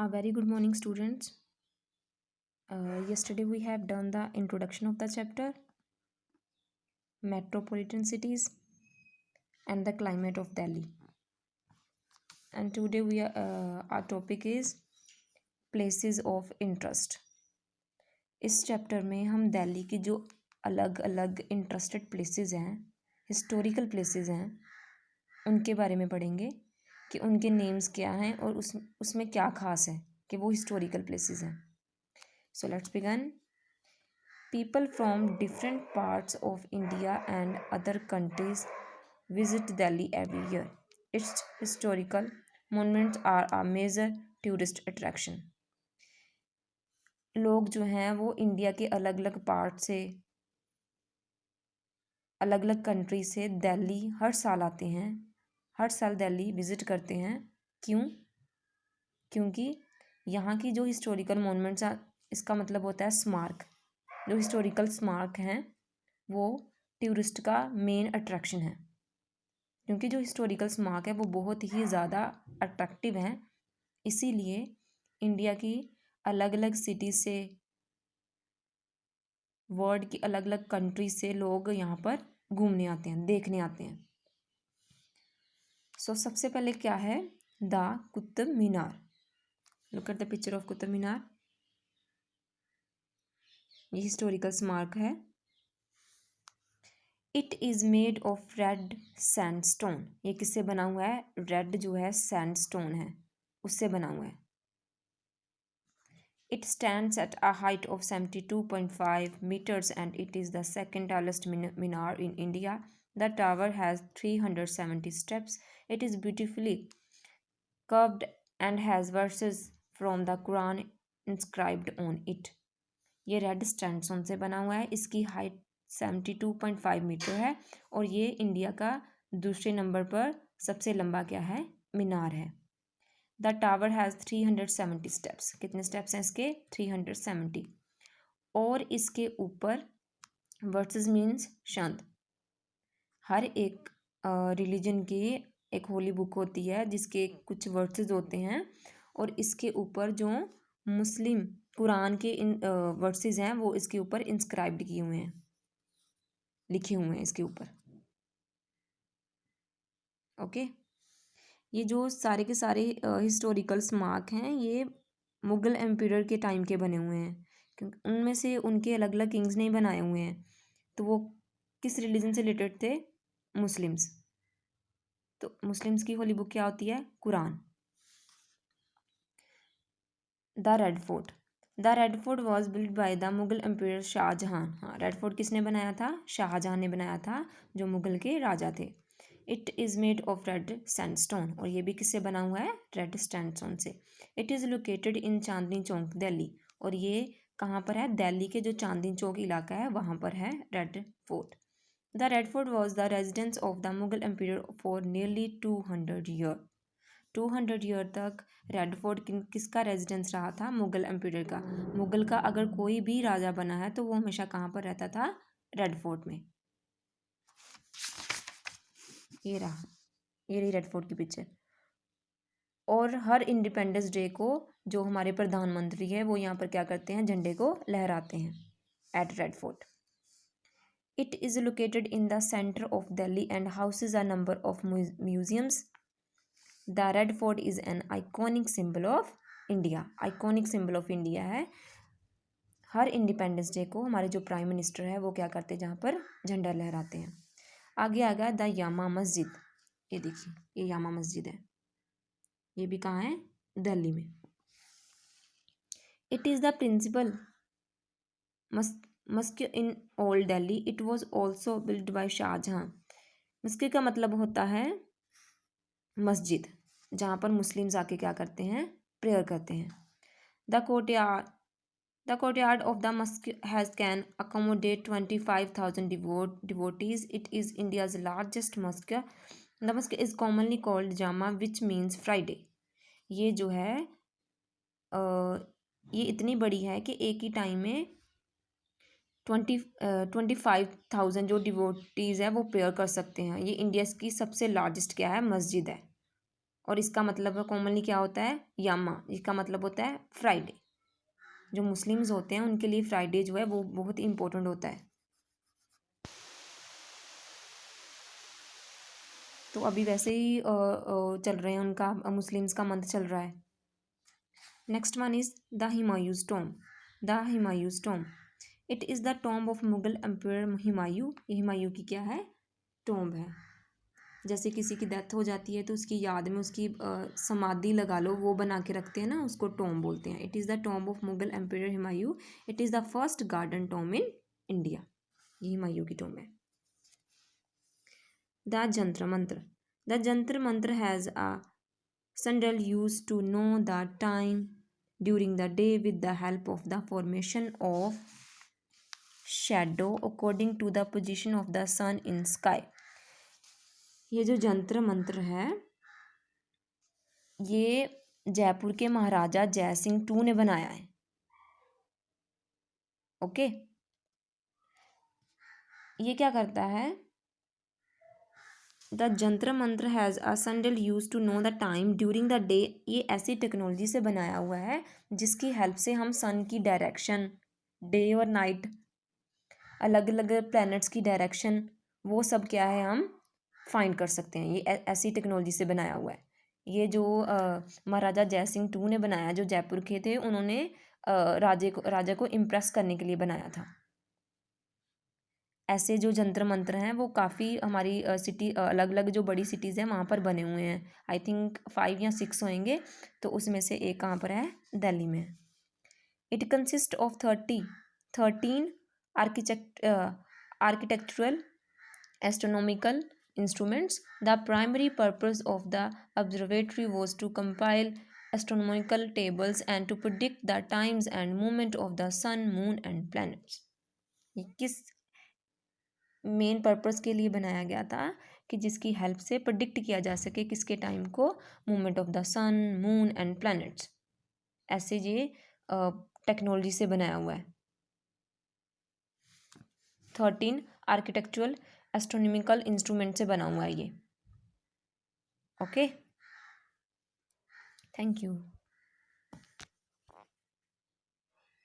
A very good morning, students. Yesterday we have done the introduction of the chapter metropolitan cities and the climate of Delhi. And today our topic is places of interest. इस chapter में हम दिल्ली की जो अलग अलग interested places हैं, historical places हैं, उनके बारे में पढ़ेंगे कि उनके नेम्स क्या हैं और उसमें क्या खास है कि वो हिस्टोरिकल प्लेसेस हैं. So let's begin. People from different parts of India and other countries visit Delhi every year. Its historical monuments are a major tourist attraction. लोग जो हैं वो इंडिया के अलग अलग पार्ट से, अलग अलग कंट्री से दिल्ली हर साल आते हैं. हर साल दिल्ली विज़िट करते हैं. क्यों? क्योंकि यहाँ की जो हिस्टोरिकल मोनूमेंट्स, इसका मतलब होता है स्मारक. जो हिस्टोरिकल स्मारक हैं वो टूरिस्ट का मेन अट्रैक्शन है. क्योंकि जो हिस्टोरिकल स्मारक है वो बहुत ही ज़्यादा अट्रैक्टिव हैं, इसीलिए इंडिया की अलग अलग सिटीज़ से, वर्ल्ड की अलग अलग कंट्री से लोग यहाँ पर घूमने आते हैं, देखने आते हैं. सो सबसे पहले क्या है? The Qutub Minar. Look at the picture of Qutub Minar. ये हिस्टोरिकल स्मारक है. It is made of red sandstone. ये किससे बना हुआ है? रेड जो है सैंडस्टोन है, उससे बना हुआ है. It stands at a height of 72.5 meters and it is the second tallest minar in India. The tower has 370 steps. It is beautifully curved and has verses from the Quran inscribed on it. ये red sandstone से बना हुआ है. इसकी height 72.5 metre है और ये India का दूसरे नंबर पर सबसे लंबा क्या है? मीनार है. The tower has 370 steps. कितने स्टेप्स हैं इसके? 370. और इसके ऊपर वर्सेस मीन्स शंद. हर एक रिलीजन की एक होली बुक होती है जिसके कुछ वर्सेस होते हैं और इसके ऊपर जो मुस्लिम कुरान के वर्सेस हैं वो इसके ऊपर इंस्क्राइब्ड किए हुए हैं, लिखे हुए हैं इसके ऊपर. ओके. ये जो सारे के सारे हिस्टोरिकल स्मारक हैं ये मुग़ल एम्पायर के टाइम के बने हुए हैं, क्योंकि उनमें से उनके अलग अलग किंग्स ने बनाए हुए हैं. तो वो किस रिलीजन से रिलेटेड थे? मुस्लिम्स. तो मुस्लिम्स की होली बुक क्या होती है? Quran. The Red Fort. The Red Fort was build by the Mughal Empire Shahjahan. हाँ, रेड फोर्ट किसने बनाया था? शाहजहां ने बनाया था, जो मुग़ल के राजा थे. It is made of red sandstone. और ये भी किससे बना हुआ है? रेड सैंडस्टोन से. इट इज़ लोकेटेड इन चांदनी चौक दिल्ली. और ये कहाँ पर है? दिल्ली के जो चांदनी चौक इलाका है वहाँ पर है Red Fort. The Red Fort was the residence of the Mughal Empire for nearly 200 year. 200 year तक रेड फोर्ट किसका रेजिडेंस रहा था? मुग़ल एम्पायर का. मुग़ल का अगर कोई भी राजा बना है तो वो हमेशा कहाँ पर रहता था? रेड फोर्ट में. ये रहा, ये रही रेड फोर्ट की पिक्चर. और हर इंडिपेंडेंस डे को जो हमारे प्रधानमंत्री है वो यहाँ पर क्या करते हैं? झंडे को लहराते हैं at Red Fort. It is located in the centre of Delhi and houses a number of museums. The Red Fort is an iconic symbol of India. Iconic symbol of India है. हर इंडिपेंडेंस डे को हमारे जो prime minister है वो क्या करते हैं? जहाँ पर झंडा लहराते हैं. आगे आ गया द जामा मस्जिद. ये देखिए, ये जामा मस्जिद है. ये भी कहाँ है? दिल्ली में. It is the principal mosque in Old Delhi. It was also build by Shahjahan. मस्जिद का मतलब होता है मस्जिद, जहाँ पर मुस्लिम्स आके क्या करते हैं? प्रेयर करते हैं. The courtyard of the mosque can accommodate 25,000 devotees. It is India's largest mosque. The mosque is commonly called Jama, which means Friday. ये जो है ये इतनी बड़ी है कि एक ही टाइम में 25,000 जो डिवोटीज़ है वो प्रेयर कर सकते हैं. ये इंडिया की सबसे लार्जेस्ट क्या है? मस्जिद है. और इसका मतलब कॉमनली क्या होता है, यामा, इसका मतलब होता है फ्राइडे। जो मुस्लिम्स होते हैं उनके लिए फ्राइडे जो है वो बहुत ही इंपॉर्टेंट होता है। तो अभी वैसे ही चल रहे हैं, उनका मुस्लिम्स का मंथ चल रहा है। Next one is the Humayun's tomb. The Humayun's tomb, it is the tomb of Mughal empire Humayun. ये हिमायू की क्या है, टॉम्ब है। जैसे किसी की डेथ हो जाती है तो उसकी याद में उसकी समाधि लगा लो, वो बना के रखते हैं ना, उसको टॉम्ब बोलते हैं। It is the tomb of Mughal empire Humayun. It is the first garden tomb in India. ये हिमायू की टॉम्ब है। द जंत्र मंत्र। The Jantar Mantar has a sundial used to know the time during the day with the help of the formation of shadow according to the position of the sun in sky। ये जो जंत्र मंत्र है ये जयपुर के महाराजा जय Singh to ने बनाया है। ओके, ये क्या करता है, the Jantar Mantar has a sundial used to know the time during the day. ये ऐसी टेक्नोलॉजी से बनाया हुआ है जिसकी हेल्प से हम सन की डायरेक्शन, डे और नाइट, अलग अलग प्लैनेट्स की डायरेक्शन, वो सब क्या है हम फाइंड कर सकते हैं। ये ऐसी टेक्नोलॉजी से बनाया हुआ है। ये जो महाराजा जय सिंह टू ने बनाया, जो जयपुर के थे, उन्होंने राजा को इम्प्रेस करने के लिए बनाया था। ऐसे जो जंतर मंत्र हैं वो काफ़ी हमारी सिटी, अलग अलग जो बड़ी सिटीज़ हैं वहाँ पर बने हुए हैं। आई थिंक 5 या 6 होंगे, तो उसमें से एक कहाँ पर है, दिल्ली में। It consist of 13 architectural astronomical instruments. The primary purpose of the observatory was to compile astronomical tables and to predict the times and movement of the sun, moon and planets। ये किस मेन पर्पस के लिए बनाया गया था, कि जिसकी help से प्रिडिक्ट किया जा सके किसके टाइम को, movement of the sun, moon and planets. ऐसे ये टेक्नोलॉजी से बनाया हुआ है। 13 आर्किटेक्चुरल एस्ट्रोनॉमिकल इंस्ट्रूमेंट से बना हुआ है ये। Okay, thank you.